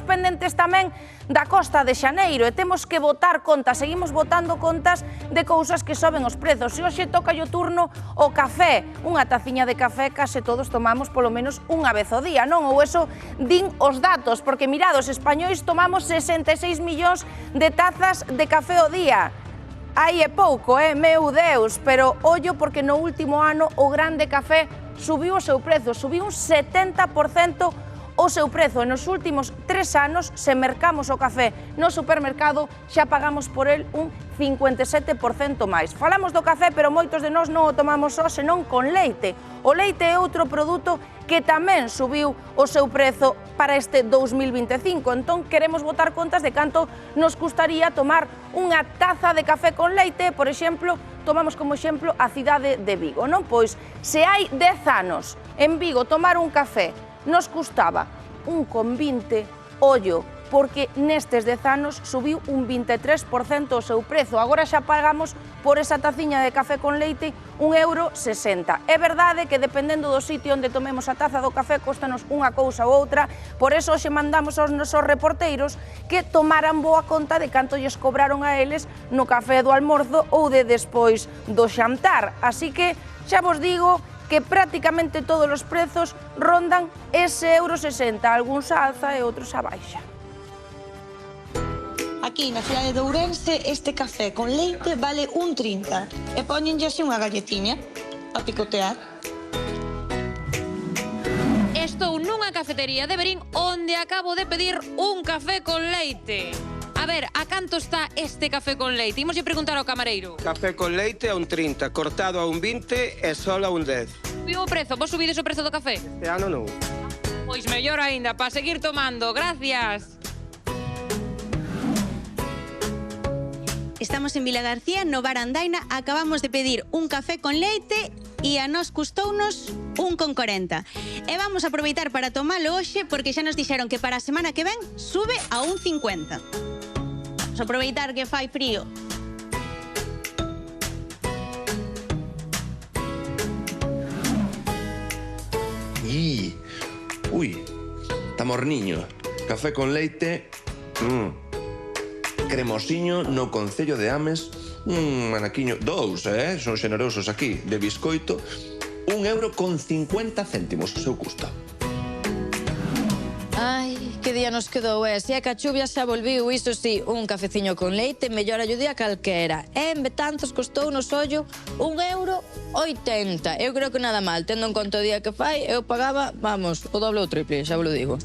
pendentes tamén da Costa de Xaneiro e temos que botar contas, seguimos botando contas de cousas que soben os prezos. E hoxe toca o turno o café. Unha taciña de café case todos tomamos polo menos unha vez ao día, non? Ou eso din os datos, porque mirad, os españois tomamos 66 millóns de tazas de café ao día. Aí é pouco, meu Deus, pero ollo porque no último ano o grande café subiu o seu prezo, subiu un 70% o seu prezo. E nos últimos 3 anos, se mercamos o café no supermercado, xa pagamos por el un 57% máis. Falamos do café, pero moitos de nós non o tomamos só, senón con leite. O leite é outro produto que tamén subiu o seu prezo para este 2025. Entón, queremos botar contas de canto nos custaría tomar unha taza de café con leite. Por exemplo, tomamos como exemplo a cidade de Vigo, non? Pois, se hai 10 anos en Vigo tomar un café nos custaba 1,20, ollo, porque nestes 10 anos subiu un 23% o seu prezo. Agora xa pagamos por esa taciña de café con leite €1,60. É verdade que dependendo do sitio onde tomemos a taza do café costanos unha cousa ou outra, por eso hoxe mandamos aos nosos reporteiros que tomaran boa conta de canto lles cobraron a eles no café do almorzo ou de despois do xantar. Así que xa vos digo que prácticamente todos os prezos rondan ese €1,60, algúns a alza e outros a baixa. Aquí na cidade de Ourense este café con leite vale 1,30 e póñenlle así unha galletiña a picotear. Estou nunha cafetería de Verín onde acabo de pedir un café con leite. A ver, a canto está este café con leite? Imos preguntar ao camareiro. Café con leite a 1,30, cortado a 1,20 e solo a 1,10. Subiu o prezo? Vos subides o prezo do café? Este ano non. Pois mellor aínda, para seguir tomando. Gracias. Estamos en Vila García, no Bar Andaina, acabamos de pedir un café con leite e a nos custounos 1,40. E vamos a aproveitar para tomalo hoxe porque xa nos dixeron que para a semana que ven sube a 1,50. Vamos a aproveitar que fai frío. Ui, está morniño. Café con leite, cremosiño no Concello de Ames, un anaquiño, 2, son xenerosos aquí, de biscoito, €1,50 o seu custa. Ai, que día nos quedou, se é que a chuvia xa volviu, iso sí, un cafeciño con leite, mellor ayudía calquera. En Betanzos costou nos ollo €1,80. Eu creo que nada mal, tendo en conta o día que fai, eu pagaba, vamos, o doble ou triple, xa vos lo digo.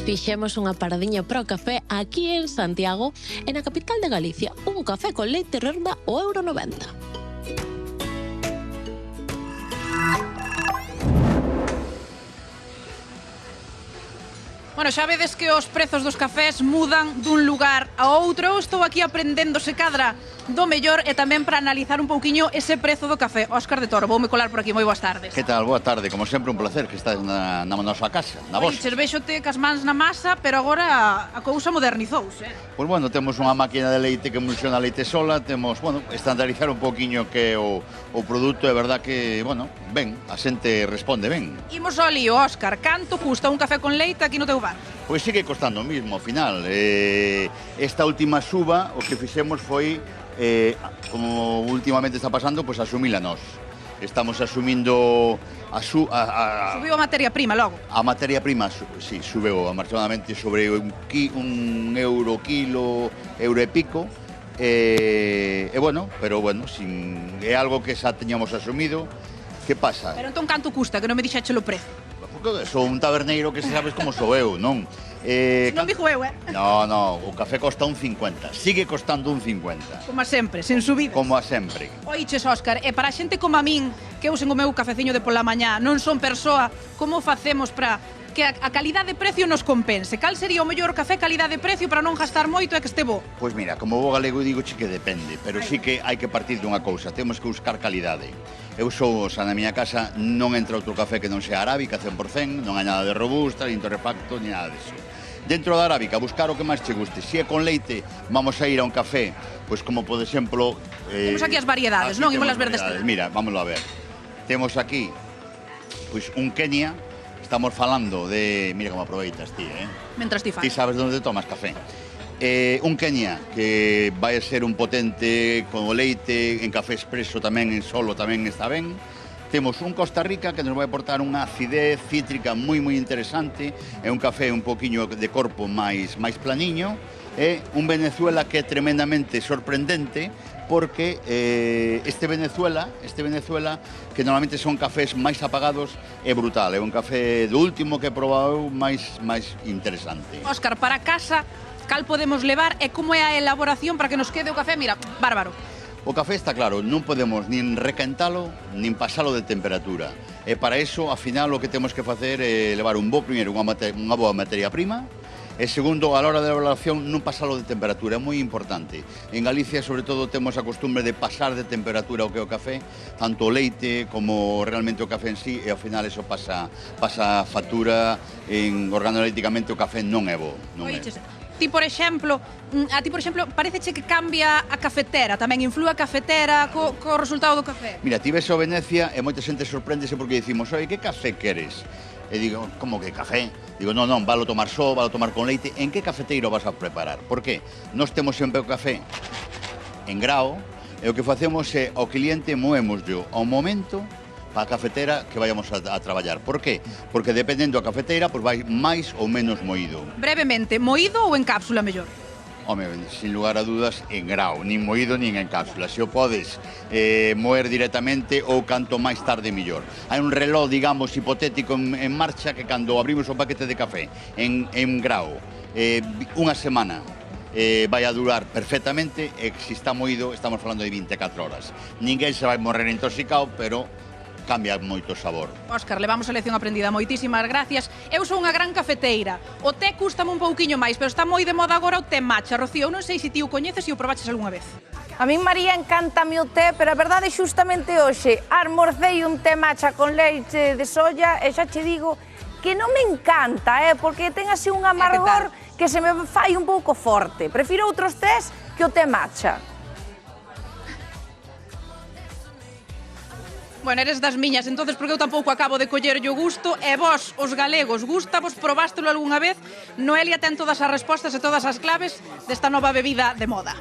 Fixemos unha paradiña para o café aquí en Santiago, e na capital de Galicia. Un café con leite ronda o €1,90. Bueno, xa vedes que os prezos dos cafés mudan dun lugar a outro. Eu estou aquí aprendéndose cadra do mellor e tamén para analizar un pouquiño ese prezo do café. Óscar de Toro, voume colar por aquí, moi boas tardes. Que tal? Boa tarde, como sempre un placer que estás na nosa casa, na vosa. Vexote cas mans na masa, pero agora a cousa modernizouse. Pois bueno, temos unha máquina de leite que emulsiona leite sola, temos, bueno, estandarizar un pouquiño que o produto, é verdad que, bueno, ben, a xente responde ben. Imos ao lío, Óscar, canto custa un café con leite aquí no teu bar? Pois sigue costando o mismo, ao final. Esta última suba, o que fixemos foi, como últimamente está pasando, pois asumila nós. Estamos asumindo subiu a materia prima logo. A materia prima, sí, subeu aproximadamente sobre un euro kilo, euro e pico. Bueno, pero bueno, é algo que xa teñamos asumido. Que pasa? Pero entón canto custa, que non me dixéchelo o prezo? Sou un taberneiro que sabes como sou eu, non? Non dixo eu, No, o café costa 1,50. Sigue costando 1,50. Como a sempre, sen subidas. Como a sempre. Oiches, Óscar, e para a xente como a min, que usen o meu cafeciño de pola mañá, non son persoa, como facemos para que a calidade de precio nos compense? Cal sería o mellor café calidade de precio para non gastar moito e que este bo? Pois mira, como bo galego digo que depende, pero sí que hai que partir dunha cousa, temos que buscar calidade. Eu sou, na miña casa non entra outro café que non sea arábica 100%, non hai nada de robusta, nin torrefacto, ni nada disso. Dentro da arábica, buscar o que máis che guste. Se é con leite, vamos a ir a un café, pois como por exemplo... Temos aquí as variedades, non? Imos las ver deste. Mira, vámoslo a ver. Temos aquí, pois un Kenia, estamos falando de... Mira como aproveitas ti, Mentras ti Ti faz. sabes onde tomas café. Un Kenia, que vai a ser un potente con o leite, en café expreso tamén, en solo tamén está ben. Temos un Costa Rica que nos vai aportar unha acidez cítrica moi interesante, é un café un poquinho de corpo máis planiño, e un Venezuela que é tremendamente sorprendente, porque este Venezuela, que normalmente son cafés máis apagados, é brutal, é un café do último que he probado máis interesante. Óscar, para casa, cal podemos levar e como é a elaboración para que nos quede o café? Mira, bárbaro. O café está claro, non podemos nin requentalo, nin pasalo de temperatura. E para iso, ao final, o que temos que facer é levar primeiro unha boa materia prima, e segundo, a l'hora da elaboración, non pasalo de temperatura, é moi importante. En Galicia, sobre todo, temos a costumbre de pasar de temperatura o que é o café, tanto o leite como realmente o café en sí, e ao final eso pasa factura, organolépticamente o café non é bo. Oíches, a ti, por exemplo, pareceche que cambia a cafetera, tamén inflúe a cafetera co resultado do café? Mira, ti ves o Venecia e moita xente sorpréndese porque dicimos, oi, que café queres? E digo, como que café? Digo, non, valo tomar só, valo tomar con leite. En que cafeteiro vas a preparar? Por qué? Nós temos sempre o café en grao, e o que facemos é, ao cliente moémoslo ao momento para a cafetera que vayamos a traballar. Por qué? Porque dependendo da cafeteira, pois vai máis ou menos moído. Brevemente, moído ou en cápsula mellor? Home, sin lugar a dudas, en grao, nin moído nin en cápsula. Se o podes moer directamente ou canto máis tarde millor. Hai un reloj, digamos, hipotético en marcha que cando abrimos o paquete de café en grao, unha semana vai a durar perfectamente, e se está moído, estamos falando de 24 horas. Ninguén se vai morrer intoxicado, pero cambia moito o sabor. Óscar, levamos a lección aprendida, moitísimas gracias. Eu sou unha gran cafeteira. O té cústame un pouquiño máis, pero está moi de moda agora o té matcha. Rocío, eu non sei se ti o coñeces e o probaches algunha vez. A min, María, encántame o té, pero a verdade xustamente hoxe almorcei un té matcha con leite de soya e xa che digo que non me encanta, porque ten así un amargor que se me fai un pouco forte. Prefiro outros tés que o té matcha. Bueno, eres das miñas, entonces porque eu tampouco acabo de collerlle o gusto, e vos, os galegos, gústavos, probástelo algunha vez? Noelia ten todas as respostas e todas as claves desta nova bebida de moda.